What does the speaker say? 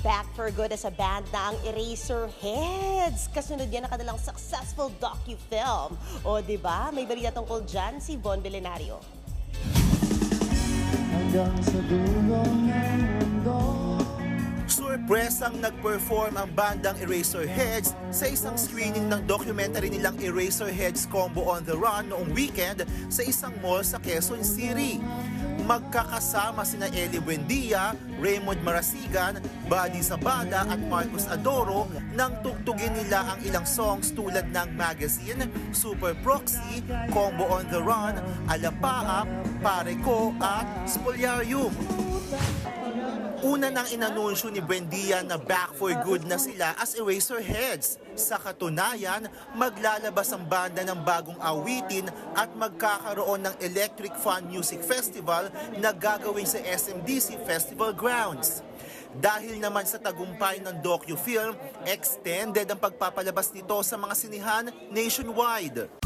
Back for good as a band na ang Eraserheads. Kasunod yan ang kanilang successful docu-film. O, di ba? May balita tungkol dyan si Von Belenario. Hanggang sa dulo ng mundo. Surpresang nag-perform ang bandang Eraserheads sa isang screening ng documentary nilang Eraserheads Combo on the Run noong weekend sa isang mall sa Quezon City. Magkakasama sina Ellie Buendia, Raymond Marasigan, Buddy Zabada at Marcos Adoro nang tugtugin nila ang ilang songs tulad ng Magazine, Super Proxy, Combo on the Run, Alapaap, Pare Ko at Spoliarium. Una nang inanunsyo ni Buendia na back for good na sila as Eraserheads. Sa katunayan, maglalabas ang banda ng bagong awitin at magkakaroon ng Electric Fun Music Festival na gagawin sa SMDC Festival Grounds. Dahil naman sa tagumpay ng docu-film, extended ang pagpapalabas nito sa mga sinihan nationwide.